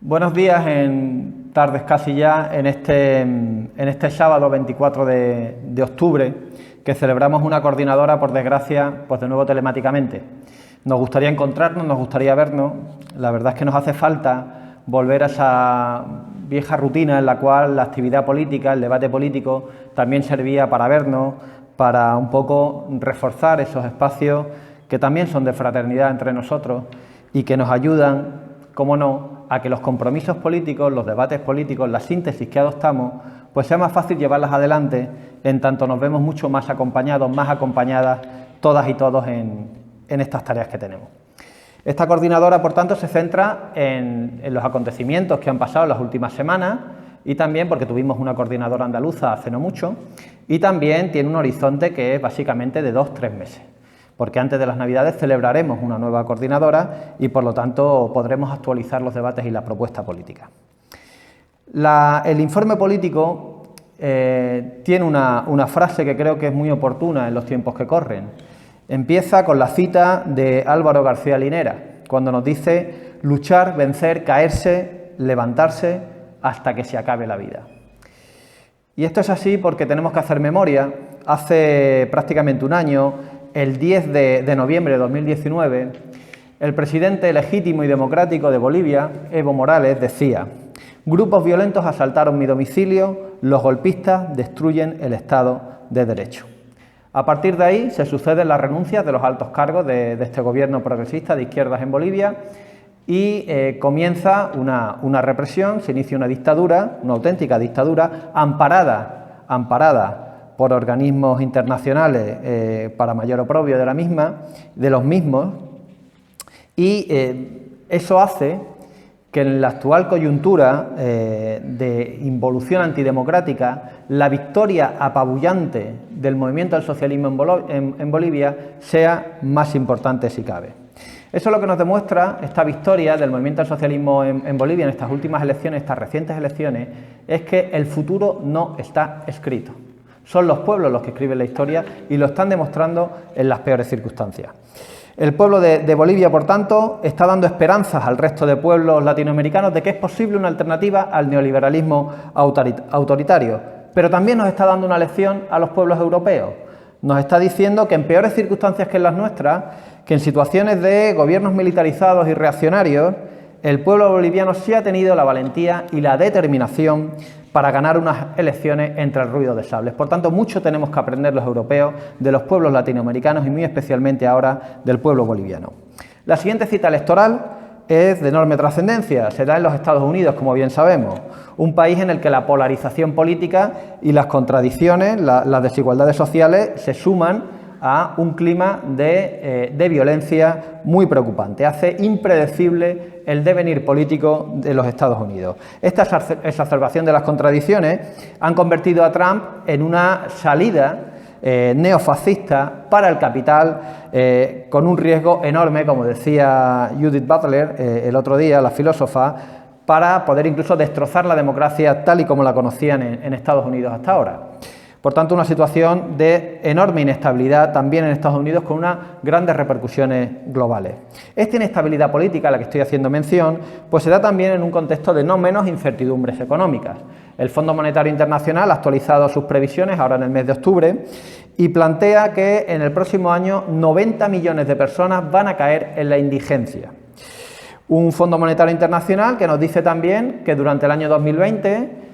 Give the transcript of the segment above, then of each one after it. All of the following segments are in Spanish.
Buenos días, en tardes casi ya, en este sábado 24 de octubre, que celebramos una coordinadora, por desgracia, pues de nuevo telemáticamente. Nos gustaría encontrarnos, nos gustaría vernos. La verdad es que nos hace falta volver a esa vieja rutina en la cual la actividad política, el debate político, también servía para vernos, para un poco reforzar esos espacios que también son de fraternidad entre nosotros y que nos ayudan, cómo no, a que los compromisos políticos, los debates políticos, la síntesis que adoptamos, pues sea más fácil llevarlas adelante, en tanto nos vemos mucho más acompañados, más acompañadas, todas y todos en estas tareas que tenemos. Esta coordinadora, por tanto, se centra en los acontecimientos que han pasado en las últimas semanas y también porque tuvimos una coordinadora andaluza hace no mucho, y también tiene un horizonte que es básicamente de 2-3 meses. Porque antes de las Navidades celebraremos una nueva coordinadora y, por lo tanto, podremos actualizar los debates y la propuesta política. El informe político tiene una frase que creo que es muy oportuna en los tiempos que corren. Empieza con la cita de Álvaro García Linera, cuando nos dice: luchar, vencer, caerse, levantarse hasta que se acabe la vida. Y esto es así porque tenemos que hacer memoria. Hace prácticamente un año, el 10 de noviembre de 2019, el presidente legítimo y democrático de Bolivia, Evo Morales, decía: grupos violentos asaltaron mi domicilio, los golpistas destruyen el Estado de Derecho. A partir de ahí se suceden las renuncias de los altos cargos de este gobierno progresista de izquierdas en Bolivia y comienza una represión, se inicia una dictadura, una auténtica dictadura, amparada por organismos internacionales para mayor oprobio de los mismos, y eso hace que en la actual coyuntura de involución antidemocrática, la victoria apabullante del movimiento del socialismo en Bolivia sea más importante si cabe. Eso es lo que nos demuestra esta victoria del movimiento del socialismo en Bolivia en estas últimas elecciones, estas recientes elecciones, es que el futuro no está escrito. Son los pueblos los que escriben la historia y lo están demostrando en las peores circunstancias. El pueblo de Bolivia, por tanto, está dando esperanzas al resto de pueblos latinoamericanos de que es posible una alternativa al neoliberalismo autoritario, pero también nos está dando una lección a los pueblos europeos. Nos está diciendo que en peores circunstancias que en las nuestras, que en situaciones de gobiernos militarizados y reaccionarios, el pueblo boliviano sí ha tenido la valentía y la determinación para ganar unas elecciones entre el ruido de sables. Por tanto, mucho tenemos que aprender los europeos de los pueblos latinoamericanos y muy especialmente ahora del pueblo boliviano. La siguiente cita electoral es de enorme trascendencia, se da en los Estados Unidos, como bien sabemos, un país en el que la polarización política y las contradicciones, las desigualdades sociales se suman a un clima de violencia muy preocupante. Hace impredecible el devenir político de los Estados Unidos. Esta exacerbación de las contradicciones han convertido a Trump en una salida neofascista para el capital, con un riesgo enorme, como decía Judith Butler el otro día, la filósofa, para poder incluso destrozar la democracia tal y como la conocían en Estados Unidos hasta ahora. Por tanto, una situación de enorme inestabilidad también en Estados Unidos, con unas grandes repercusiones globales. Esta inestabilidad política a la que estoy haciendo mención, pues se da también en un contexto de no menos incertidumbres económicas. El Fondo Monetario Internacional ha actualizado sus previsiones ahora en el mes de octubre y plantea que en el próximo año 90 millones de personas van a caer en la indigencia. Un Fondo Monetario Internacional que nos dice también que durante el año 2020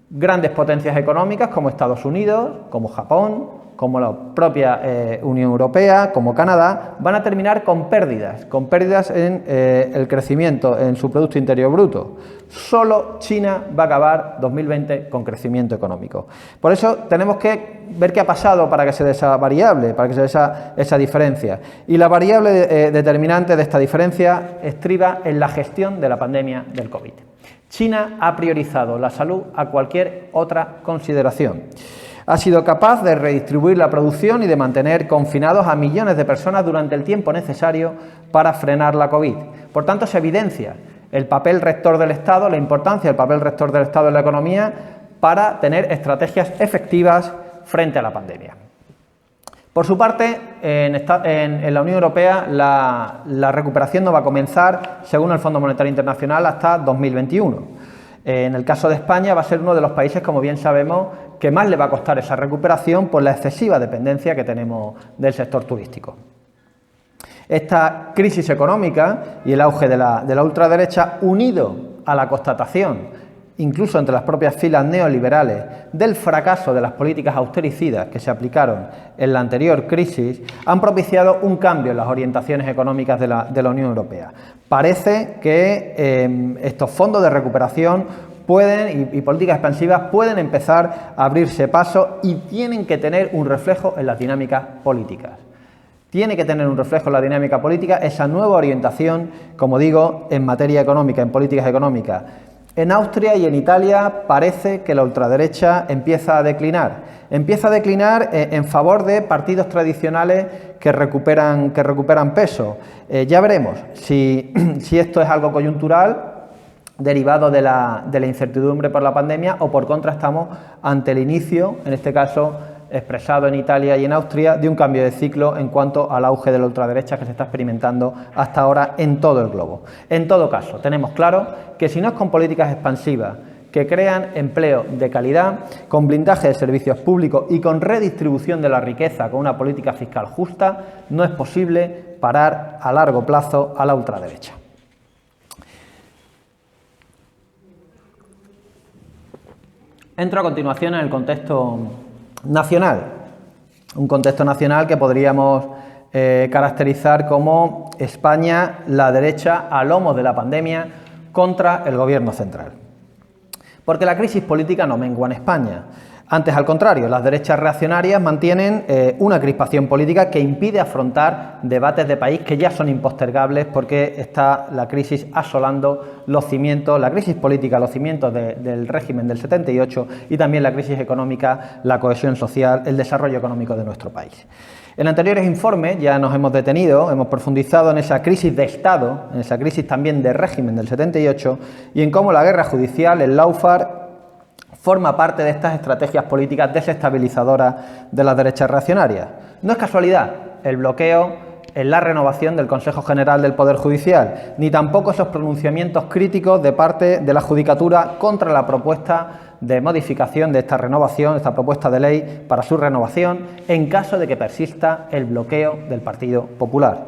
grandes potencias económicas como Estados Unidos, como Japón, como la propia Unión Europea, como Canadá, van a terminar con pérdidas en el crecimiento, en su Producto Interior Bruto. Solo China va a acabar 2020 con crecimiento económico. Por eso tenemos que ver qué ha pasado para que se dé esa variable, para que se dé esa diferencia. Y la variable determinante de esta diferencia estriba en la gestión de la pandemia del COVID. China ha priorizado la salud a cualquier otra consideración. Ha sido capaz de redistribuir la producción y de mantener confinados a millones de personas durante el tiempo necesario para frenar la COVID. Por tanto, se evidencia el papel rector del Estado, la importancia del papel rector del Estado en la economía para tener estrategias efectivas frente a la pandemia. Por su parte, en la Unión Europea la recuperación no va a comenzar, según el Fondo Monetario Internacional, hasta 2021. En el caso de España va a ser uno de los países, como bien sabemos, que más le va a costar esa recuperación por la excesiva dependencia que tenemos del sector turístico. Esta crisis económica y el auge de la ultraderecha, unido a la constatación, incluso entre las propias filas neoliberales, del fracaso de las políticas austericidas que se aplicaron en la anterior crisis, han propiciado un cambio en las orientaciones económicas de la Unión Europea. Parece que estos fondos de recuperación y políticas expansivas pueden empezar a abrirse paso y tienen que tener un reflejo en las dinámicas políticas. Tiene que tener un reflejo en la dinámica política esa nueva orientación, como digo, en materia económica, en políticas económicas. En Austria y en Italia parece que la ultraderecha empieza a declinar. Empieza a declinar en favor de partidos tradicionales que recuperan peso. Ya veremos si esto es algo coyuntural, derivado de la incertidumbre por la pandemia, o por contra estamos ante el inicio, en este caso expresado en Italia y en Austria, de un cambio de ciclo en cuanto al auge de la ultraderecha que se está experimentando hasta ahora en todo el globo. En todo caso, tenemos claro que si no es con políticas expansivas que crean empleo de calidad, con blindaje de servicios públicos y con redistribución de la riqueza, con una política fiscal justa, no es posible parar a largo plazo a la ultraderecha. Entro a continuación en el contexto nacional, un contexto nacional que podríamos caracterizar como España, la derecha a lomos de la pandemia contra el Gobierno central. Porque la crisis política no mengua en España. Antes, al contrario, las derechas reaccionarias mantienen una crispación política que impide afrontar debates de país que ya son impostergables porque está la crisis asolando los cimientos, la crisis política, los cimientos del régimen del 78 y también la crisis económica, la cohesión social, el desarrollo económico de nuestro país. En anteriores informes ya nos hemos detenido, hemos profundizado en esa crisis de Estado, en esa crisis también de régimen del 78 y en cómo la guerra judicial, el lawfare, forma parte de estas estrategias políticas desestabilizadoras de las derechas reaccionarias. No es casualidad el bloqueo en la renovación del Consejo General del Poder Judicial, ni tampoco esos pronunciamientos críticos de parte de la Judicatura contra la propuesta de modificación de esta renovación, esta propuesta de ley para su renovación, en caso de que persista el bloqueo del Partido Popular.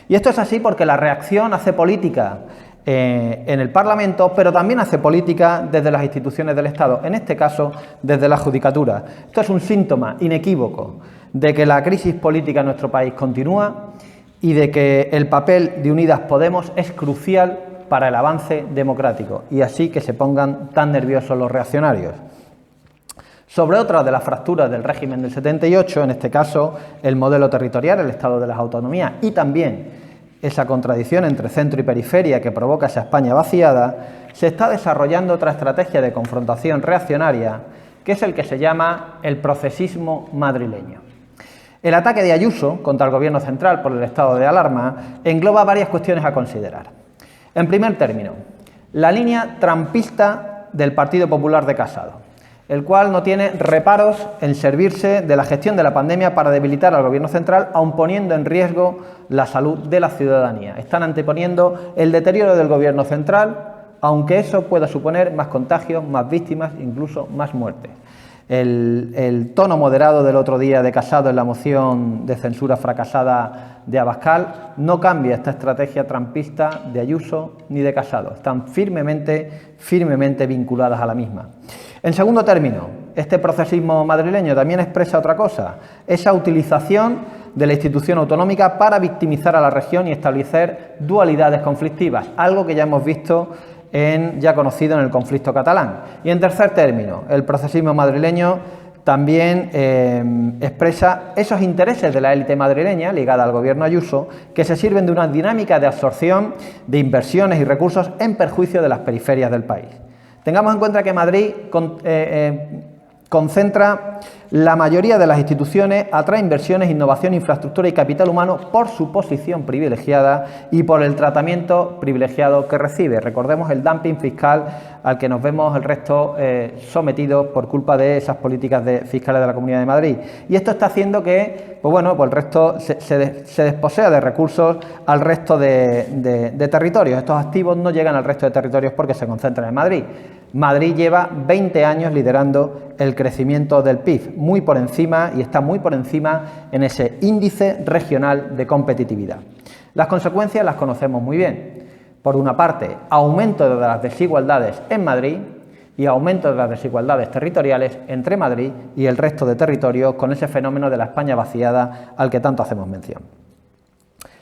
Y esto es así porque la reacción hace política en el Parlamento, pero también hace política desde las instituciones del Estado, en este caso desde la Judicatura. Esto es un síntoma inequívoco de que la crisis política en nuestro país continúa y de que el papel de Unidas Podemos es crucial para el avance democrático, y así que se pongan tan nerviosos los reaccionarios. Sobre otra de las fracturas del régimen del 78, en este caso el modelo territorial, el Estado de las Autonomías, y también esa contradicción entre centro y periferia que provoca esa España vaciada, se está desarrollando otra estrategia de confrontación reaccionaria, que es el que se llama el procesismo madrileño. El ataque de Ayuso contra el Gobierno central por el estado de alarma engloba varias cuestiones a considerar. En primer término, la línea trampista del Partido Popular de Casado, el cual no tiene reparos en servirse de la gestión de la pandemia para debilitar al Gobierno central, aun poniendo en riesgo la salud de la ciudadanía. Están anteponiendo el deterioro del Gobierno central, aunque eso pueda suponer más contagios, más víctimas, incluso más muertes. El tono moderado del otro día de Casado en la moción de censura fracasada de Abascal no cambia esta estrategia trampista de Ayuso ni de Casado. Están firmemente vinculadas a la misma. En segundo término, este procesismo madrileño también expresa otra cosa, esa utilización de la institución autonómica para victimizar a la región y establecer dualidades conflictivas, algo que ya hemos visto ya conocido en el conflicto catalán. Y en tercer término, el procesismo madrileño también expresa esos intereses de la élite madrileña ligada al gobierno Ayuso, que se sirven de una dinámica de absorción de inversiones y recursos en perjuicio de las periferias del país. Tengamos en cuenta que Madrid concentra la mayoría de las instituciones atrae inversiones, innovación, infraestructura y capital humano por su posición privilegiada y por el tratamiento privilegiado que recibe. Recordemos el dumping fiscal al que nos vemos el resto sometidos por culpa de esas políticas fiscales de la Comunidad de Madrid. Y esto está haciendo que, pues bueno, pues el resto se desposea de recursos al resto de territorios. Estos activos no llegan al resto de territorios porque se concentran en Madrid. Madrid lleva 20 años liderando el crecimiento del PIB, muy por encima, y está muy por encima en ese índice regional de competitividad. Las consecuencias las conocemos muy bien. Por una parte, aumento de las desigualdades en Madrid y aumento de las desigualdades territoriales entre Madrid y el resto de territorios, con ese fenómeno de la España vaciada al que tanto hacemos mención.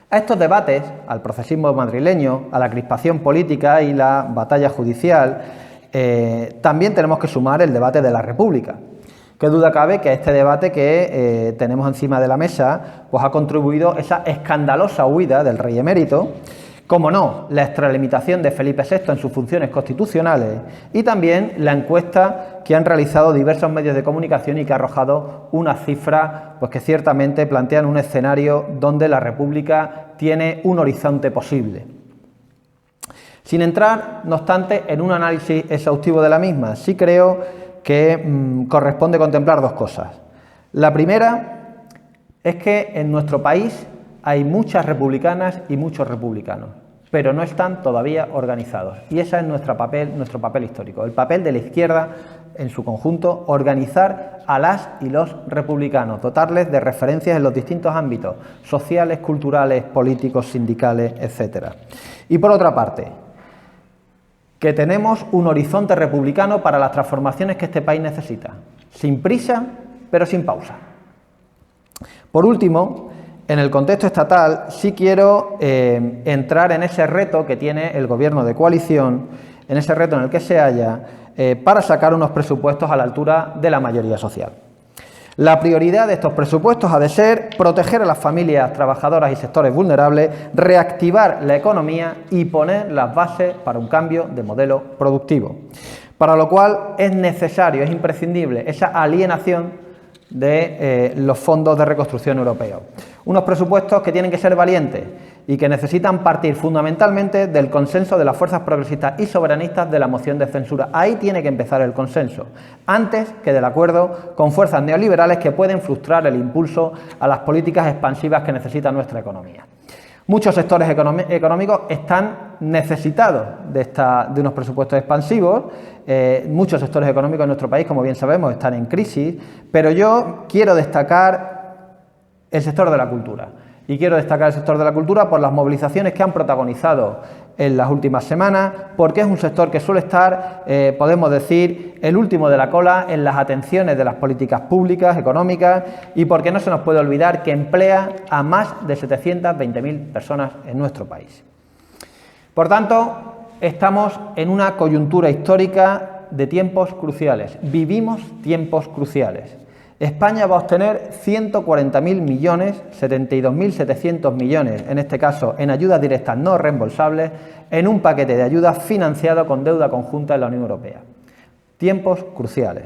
A estos debates, al procesismo madrileño, a la crispación política y la batalla judicial, también tenemos que sumar el debate de la República. Qué duda cabe que a este debate que tenemos encima de la mesa pues ha contribuido esa escandalosa huida del rey emérito, como no, la extralimitación de Felipe VI en sus funciones constitucionales y también la encuesta que han realizado diversos medios de comunicación y que ha arrojado unas cifras pues, que ciertamente plantean un escenario donde la República tiene un horizonte posible. Sin entrar, no obstante, en un análisis exhaustivo de la misma, sí creo que corresponde contemplar dos cosas. La primera es que en nuestro país hay muchas republicanas y muchos republicanos, pero no están todavía organizados. Y ese es nuestro papel histórico, el papel de la izquierda en su conjunto, organizar a las y los republicanos, dotarles de referencias en los distintos ámbitos sociales, culturales, políticos, sindicales, etc. Y por otra parte, que tenemos un horizonte republicano para las transformaciones que este país necesita, sin prisa, pero sin pausa. Por último, en el contexto estatal, sí quiero entrar en ese reto que tiene el Gobierno de coalición, en ese reto en el que se halla, para sacar unos presupuestos a la altura de la mayoría social. La prioridad de estos presupuestos ha de ser proteger a las familias trabajadoras y sectores vulnerables, reactivar la economía y poner las bases para un cambio de modelo productivo. Para lo cual es necesario, es imprescindible esa alienación de los fondos de reconstrucción europeos. Unos presupuestos que tienen que ser valientes y que necesitan partir fundamentalmente del consenso de las fuerzas progresistas y soberanistas de la moción de censura. Ahí tiene que empezar el consenso, antes que del acuerdo con fuerzas neoliberales que pueden frustrar el impulso a las políticas expansivas que necesita nuestra economía. Muchos sectores económicos están necesitados de unos presupuestos expansivos. Muchos sectores económicos en nuestro país, como bien sabemos, están en crisis, pero yo quiero destacar el sector de la cultura. Y quiero destacar el sector de la cultura por las movilizaciones que han protagonizado en las últimas semanas, porque es un sector que suele estar, podemos decir, el último de la cola en las atenciones de las políticas públicas, económicas, y porque no se nos puede olvidar que emplea a más de 720.000 personas en nuestro país. Por tanto, estamos en una coyuntura histórica de tiempos cruciales. Vivimos tiempos cruciales. España va a obtener 140.000 millones, 72.700 millones, en este caso en ayudas directas no reembolsables, en un paquete de ayudas financiado con deuda conjunta en la Unión Europea. Tiempos cruciales.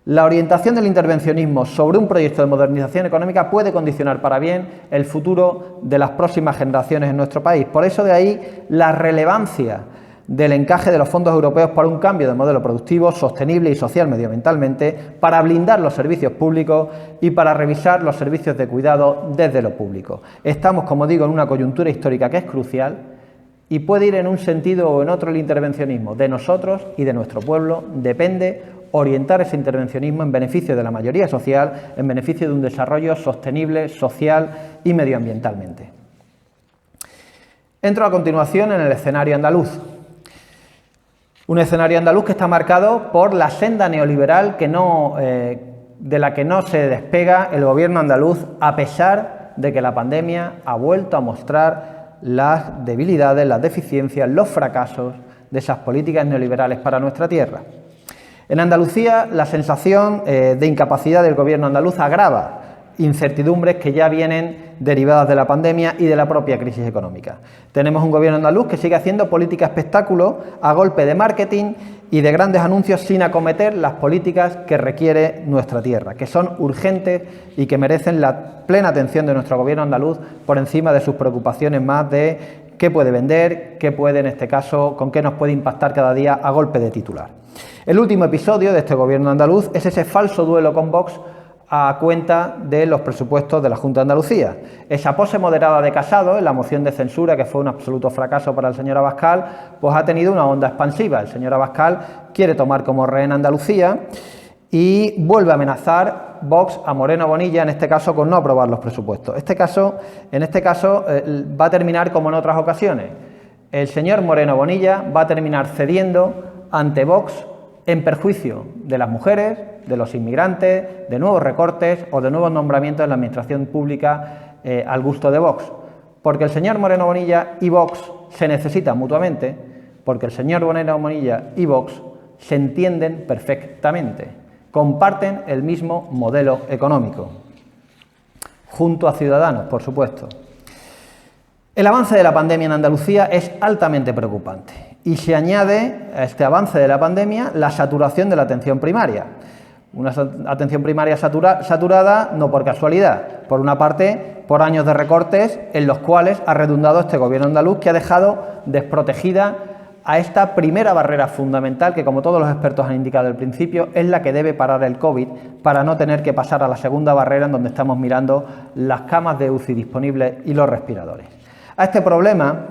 La orientación del intervencionismo sobre un proyecto de modernización económica puede condicionar para bien el futuro de las próximas generaciones en nuestro país. Por eso de ahí la relevancia del encaje de los fondos europeos para un cambio de modelo productivo, sostenible y social medioambientalmente, para blindar los servicios públicos y para revisar los servicios de cuidado desde lo público. Estamos, como digo, en una coyuntura histórica que es crucial y puede ir en un sentido o en otro el intervencionismo. De nosotros y de nuestro pueblo depende orientar ese intervencionismo en beneficio de la mayoría social, en beneficio de un desarrollo sostenible, social y medioambientalmente. Entro a continuación en el escenario andaluz. Un escenario andaluz que está marcado por la senda neoliberal de la que no se despega el gobierno andaluz, a pesar de que la pandemia ha vuelto a mostrar las debilidades, las deficiencias, los fracasos de esas políticas neoliberales para nuestra tierra. En Andalucía, la sensación de incapacidad del gobierno andaluz agrava incertidumbres que ya vienen derivadas de la pandemia y de la propia crisis económica. Tenemos un gobierno andaluz que sigue haciendo política espectáculo a golpe de marketing y de grandes anuncios sin acometer las políticas que requiere nuestra tierra, que son urgentes y que merecen la plena atención de nuestro gobierno andaluz por encima de sus preocupaciones más de qué puede vender, qué puede, en este caso, con qué nos puede impactar cada día a golpe de titular. El último episodio de este gobierno andaluz es ese falso duelo con Vox a cuenta de los presupuestos de la Junta de Andalucía. Esa pose moderada de Casado en la moción de censura, que fue un absoluto fracaso para el señor Abascal, pues ha tenido una onda expansiva. El señor Abascal quiere tomar como rehén Andalucía y vuelve a amenazar Vox a Moreno Bonilla, en este caso con no aprobar los presupuestos. En este caso va a terminar como en otras ocasiones. El señor Moreno Bonilla va a terminar cediendo ante Vox en perjuicio de las mujeres, de los inmigrantes, de nuevos recortes o de nuevos nombramientos en la administración pública al gusto de Vox. Porque el señor Moreno Bonilla y Vox se necesitan mutuamente, porque el señor Moreno Bonilla y Vox se entienden perfectamente, comparten el mismo modelo económico, junto a Ciudadanos, por supuesto. El avance de la pandemia en Andalucía es altamente preocupante y se añade a este avance de la pandemia la saturación de la atención primaria. Una atención primaria saturada no por casualidad, por una parte por años de recortes en los cuales ha redundado este gobierno andaluz, que ha dejado desprotegida a esta primera barrera fundamental que, como todos los expertos han indicado al principio, es la que debe parar el COVID para no tener que pasar a la segunda barrera, en donde estamos mirando las camas de UCI disponibles y los respiradores. A este problema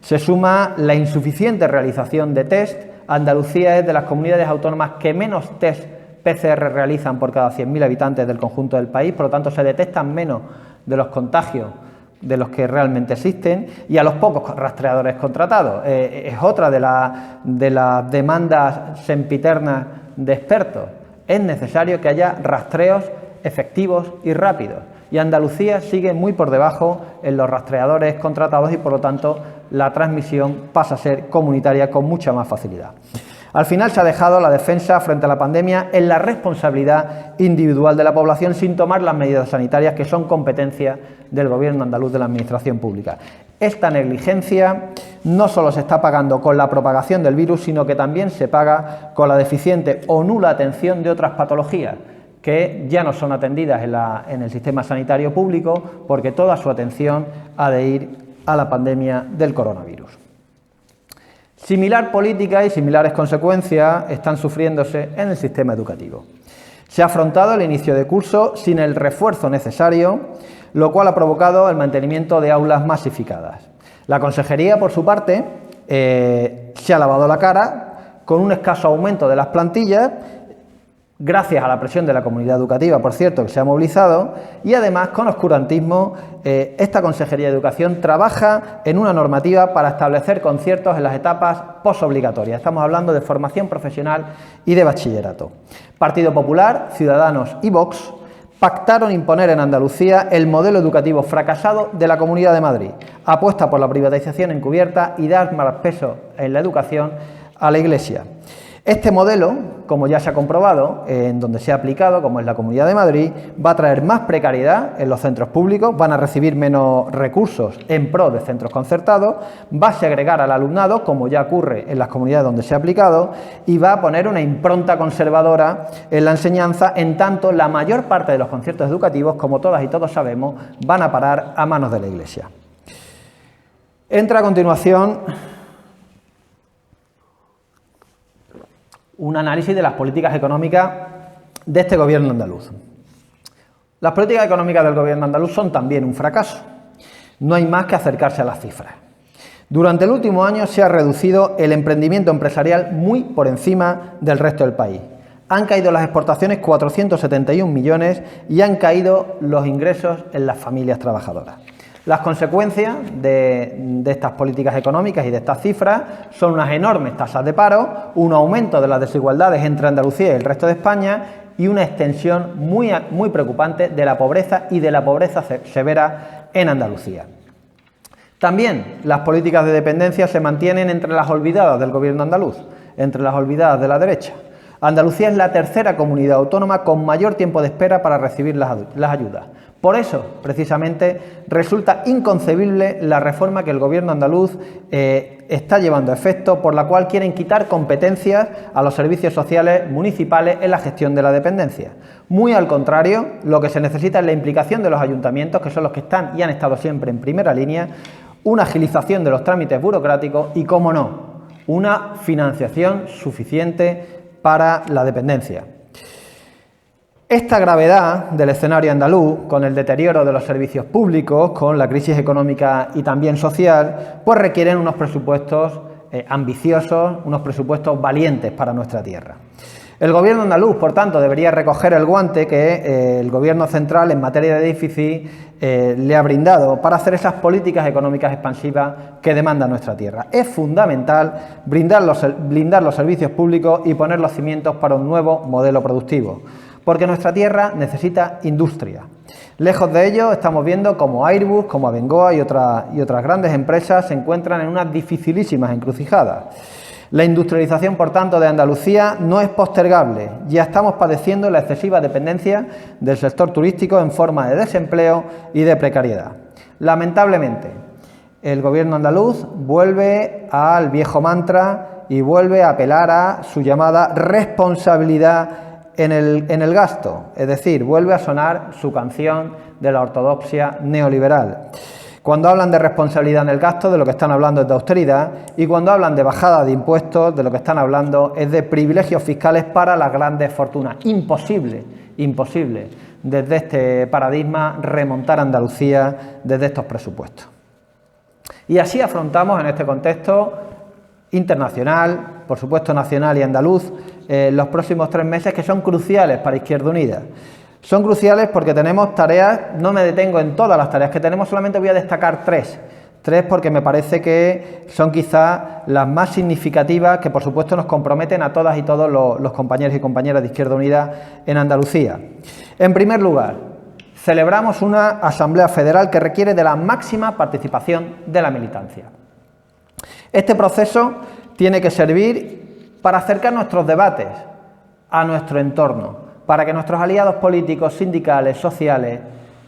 se suma la insuficiente realización de test. Andalucía es de las comunidades autónomas que menos test PCR realizan por cada 100.000 habitantes del conjunto del país, por lo tanto se detectan menos de los contagios de los que realmente existen, y a los pocos rastreadores contratados. Es otra de las demandas sempiternas de expertos. Es necesario que haya rastreos efectivos y rápidos, y Andalucía sigue muy por debajo en los rastreadores contratados y, por lo tanto, la transmisión pasa a ser comunitaria con mucha más facilidad. Al final se ha dejado la defensa frente a la pandemia en la responsabilidad individual de la población, sin tomar las medidas sanitarias que son competencia del gobierno andaluz, de la administración pública. Esta negligencia no solo se está pagando con la propagación del virus, sino que también se paga con la deficiente o nula atención de otras patologías que ya no son atendidas en el sistema sanitario público, porque toda su atención ha de ir a la pandemia del coronavirus. Similar política y similares consecuencias están sufriéndose en el sistema educativo. Se ha afrontado el inicio de curso sin el refuerzo necesario, lo cual ha provocado el mantenimiento de aulas masificadas. La Consejería, por su parte, se ha lavado la cara con un escaso aumento de las plantillas, gracias a la presión de la comunidad educativa, por cierto, que se ha movilizado, y además, con oscurantismo, esta Consejería de Educación trabaja en una normativa para establecer conciertos en las etapas posobligatorias. Estamos hablando de formación profesional y de bachillerato. Partido Popular, Ciudadanos y Vox pactaron imponer en Andalucía el modelo educativo fracasado de la Comunidad de Madrid. Apuesta por la privatización encubierta y dar más peso en la educación a la Iglesia. Este modelo, como ya se ha comprobado, en donde se ha aplicado, como es la Comunidad de Madrid, va a traer más precariedad en los centros públicos, van a recibir menos recursos en pro de centros concertados, va a segregar al alumnado, como ya ocurre en las comunidades donde se ha aplicado, y va a poner una impronta conservadora en la enseñanza, en tanto la mayor parte de los conciertos educativos, como todas y todos sabemos, van a parar a manos de la Iglesia. Entra a continuación un análisis de las políticas económicas de este gobierno andaluz. Las políticas económicas del gobierno andaluz son también un fracaso. No hay más que acercarse a las cifras. Durante el último año se ha reducido el emprendimiento empresarial muy por encima del resto del país. Han caído las exportaciones 471 millones y han caído los ingresos en las familias trabajadoras. Las consecuencias de estas políticas económicas y de estas cifras son unas enormes tasas de paro, un aumento de las desigualdades entre Andalucía y el resto de España y una extensión muy preocupante de la pobreza y de la pobreza severa en Andalucía. También las políticas de dependencia se mantienen entre las olvidadas del gobierno andaluz, entre las olvidadas de la derecha. Andalucía es la tercera comunidad autónoma con mayor tiempo de espera para recibir las ayudas. Por eso, precisamente, resulta inconcebible la reforma que el Gobierno andaluz está llevando a efecto, por la cual quieren quitar competencias a los servicios sociales municipales en la gestión de la dependencia. Muy al contrario, lo que se necesita es la implicación de los ayuntamientos, que son los que están y han estado siempre en primera línea, una agilización de los trámites burocráticos y, cómo no, una financiación suficiente para la dependencia. Esta gravedad del escenario andaluz, con el deterioro de los servicios públicos, con la crisis económica y también social, pues requieren unos presupuestos ambiciosos, unos presupuestos valientes para nuestra tierra. El Gobierno andaluz, por tanto, debería recoger el guante que el Gobierno central en materia de déficit le ha brindado para hacer esas políticas económicas expansivas que demanda nuestra tierra. Es fundamental blindar los servicios públicos y poner los cimientos para un nuevo modelo productivo, porque nuestra tierra necesita industria. Lejos de ello, estamos viendo como Airbus, como Abengoa y otras grandes empresas se encuentran en unas dificilísimas encrucijadas. La industrialización, por tanto, de Andalucía no es postergable. Ya estamos padeciendo la excesiva dependencia del sector turístico en forma de desempleo y de precariedad. Lamentablemente, el Gobierno andaluz vuelve al viejo mantra y vuelve a apelar a su llamada responsabilidad en el gasto, es decir, vuelve a sonar su canción de la ortodoxia neoliberal. Cuando hablan de responsabilidad en el gasto, de lo que están hablando es de austeridad, y cuando hablan de bajada de impuestos, de lo que están hablando es de privilegios fiscales para las grandes fortunas. Imposible desde este paradigma remontar a Andalucía desde estos presupuestos. Y así afrontamos en este contexto internacional, por supuesto nacional y andaluz, los próximos 3 meses que son cruciales para Izquierda Unida. Son cruciales porque tenemos tareas, no me detengo en todas las tareas que tenemos, solamente voy a destacar 3 porque me parece que son quizá las más significativas, que por supuesto nos comprometen a todas y todos los compañeros y compañeras de Izquierda Unida en Andalucía. En primer lugar, celebramos una Asamblea Federal que requiere de la máxima participación de la militancia. Este proceso tiene que servir para acercar nuestros debates a nuestro entorno, para que nuestros aliados políticos, sindicales, sociales,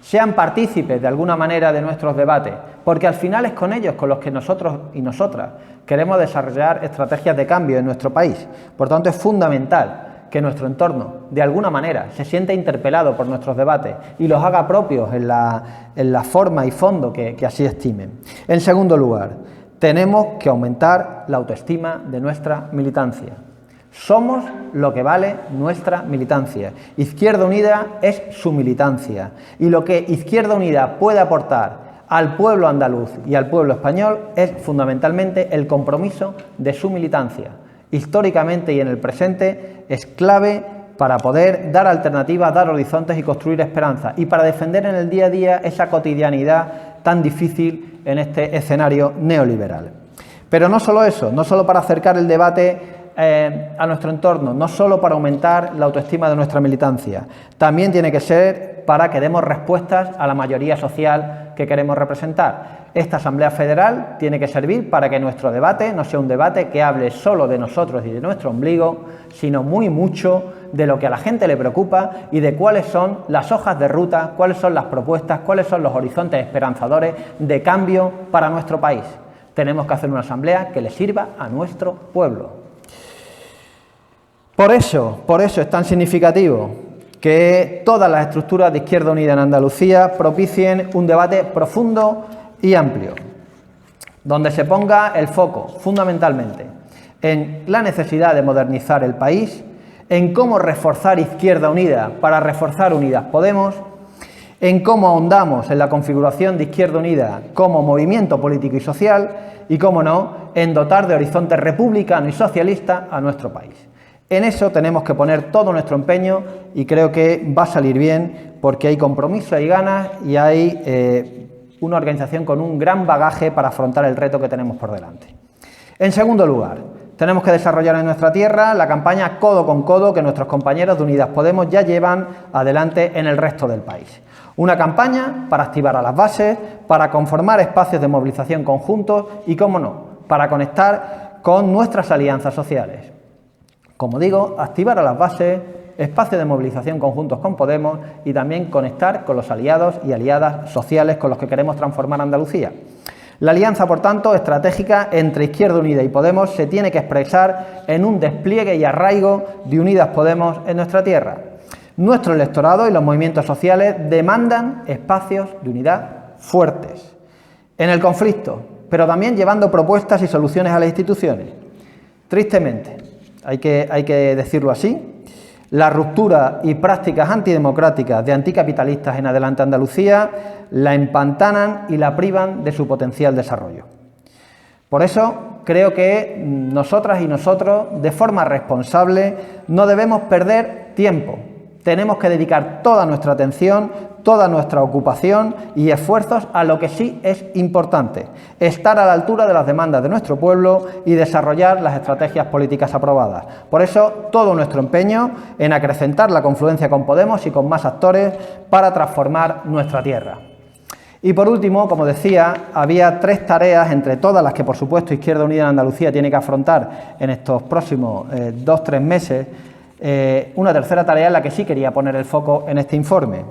sean partícipes de alguna manera de nuestros debates, porque al final es con ellos con los que nosotros y nosotras queremos desarrollar estrategias de cambio en nuestro país. Por tanto, es fundamental que nuestro entorno, de alguna manera, se sienta interpelado por nuestros debates y los haga propios en la forma y fondo que así estimen. En segundo lugar, tenemos que aumentar la autoestima de nuestra militancia. Somos lo que vale nuestra militancia. Izquierda Unida es su militancia. Y lo que Izquierda Unida puede aportar al pueblo andaluz y al pueblo español es fundamentalmente el compromiso de su militancia. Históricamente y en el presente es clave para poder dar alternativas, dar horizontes y construir esperanza. Y para defender en el día a día esa cotidianidad tan difícil en este escenario neoliberal. Pero no solo eso, no solo para acercar el debate a nuestro entorno, no solo para aumentar la autoestima de nuestra militancia, también tiene que ser para que demos respuestas a la mayoría social que queremos representar. Esta Asamblea Federal tiene que servir para que nuestro debate no sea un debate que hable solo de nosotros y de nuestro ombligo, sino muy mucho de lo que a la gente le preocupa y de cuáles son las hojas de ruta, cuáles son las propuestas, cuáles son los horizontes esperanzadores de cambio para nuestro país. Tenemos que hacer una asamblea que le sirva a nuestro pueblo. Por eso es tan significativo que todas las estructuras de Izquierda Unida en Andalucía propicien un debate profundo y amplio, donde se ponga el foco fundamentalmente en la necesidad de modernizar el país, en cómo reforzar Izquierda Unida para reforzar Unidas Podemos, en cómo ahondamos en la configuración de Izquierda Unida como movimiento político y social y, cómo no, en dotar de horizonte republicano y socialista a nuestro país. En eso tenemos que poner todo nuestro empeño y creo que va a salir bien porque hay compromiso, hay ganas y hay una organización con un gran bagaje para afrontar el reto que tenemos por delante. En segundo lugar, tenemos que desarrollar en nuestra tierra la campaña Codo con Codo que nuestros compañeros de Unidas Podemos ya llevan adelante en el resto del país. Una campaña para activar a las bases, para conformar espacios de movilización conjuntos y, cómo no, para conectar con nuestras alianzas sociales. Como digo, activar a las bases espacio de movilización conjuntos con Podemos y también conectar con los aliados y aliadas sociales con los que queremos transformar Andalucía. La alianza, por tanto, estratégica entre Izquierda Unida y Podemos se tiene que expresar en un despliegue y arraigo de Unidas Podemos en nuestra tierra. Nuestro electorado y los movimientos sociales demandan espacios de unidad fuertes en el conflicto, pero también llevando propuestas y soluciones a las instituciones. Tristemente, hay que decirlo así, la ruptura y prácticas antidemocráticas de anticapitalistas en Adelante Andalucía la empantanan y la privan de su potencial desarrollo. Por eso creo que nosotras y nosotros, de forma responsable, no debemos perder tiempo. Tenemos que dedicar toda nuestra atención, toda nuestra ocupación y esfuerzos a lo que sí es importante, estar a la altura de las demandas de nuestro pueblo y desarrollar las estrategias políticas aprobadas. Por eso, todo nuestro empeño en acrecentar la confluencia con Podemos y con más actores para transformar nuestra tierra. Y por último, como decía, había 3 tareas, entre todas las que por supuesto Izquierda Unida en Andalucía tiene que afrontar en estos próximos 2-3 meses, una tercera tarea en la que sí quería poner el foco en este informe,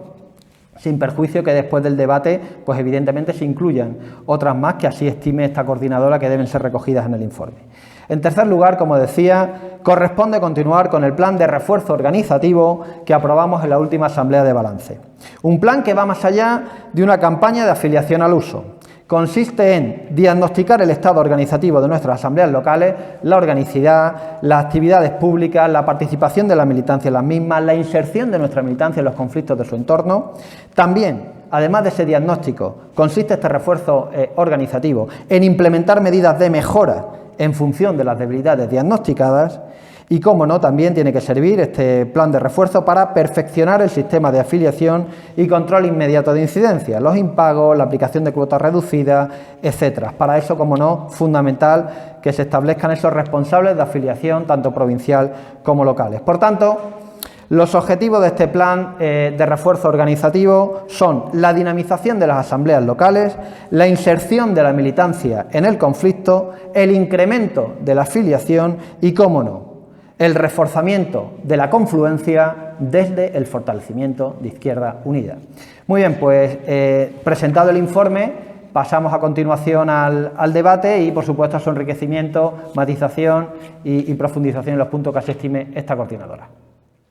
sin perjuicio que después del debate, pues evidentemente se incluyan otras más que así estime esta coordinadora que deben ser recogidas en el informe. En tercer lugar, como decía, corresponde continuar con el plan de refuerzo organizativo que aprobamos en la última Asamblea de Balance. Un plan que va más allá de una campaña de afiliación al uso. Consiste en diagnosticar el estado organizativo de nuestras asambleas locales, la organicidad, las actividades públicas, la participación de la militancia en las mismas, la inserción de nuestra militancia en los conflictos de su entorno. También, además de ese diagnóstico, consiste este refuerzo organizativo en implementar medidas de mejora en función de las debilidades diagnosticadas. Y, cómo no, también tiene que servir este plan de refuerzo para perfeccionar el sistema de afiliación y control inmediato de incidencia, los impagos, la aplicación de cuotas reducidas, etcétera. Para eso, como no, fundamental que se establezcan esos responsables de afiliación, tanto provincial como locales. Por tanto, los objetivos de este plan de refuerzo organizativo son la dinamización de las asambleas locales, la inserción de la militancia en el conflicto, el incremento de la afiliación y, cómo no, el reforzamiento de la confluencia desde el fortalecimiento de Izquierda Unida. Muy bien, pues presentado el informe, pasamos a continuación al debate y, por supuesto, a su enriquecimiento, matización y profundización en los puntos que así estime esta coordinadora.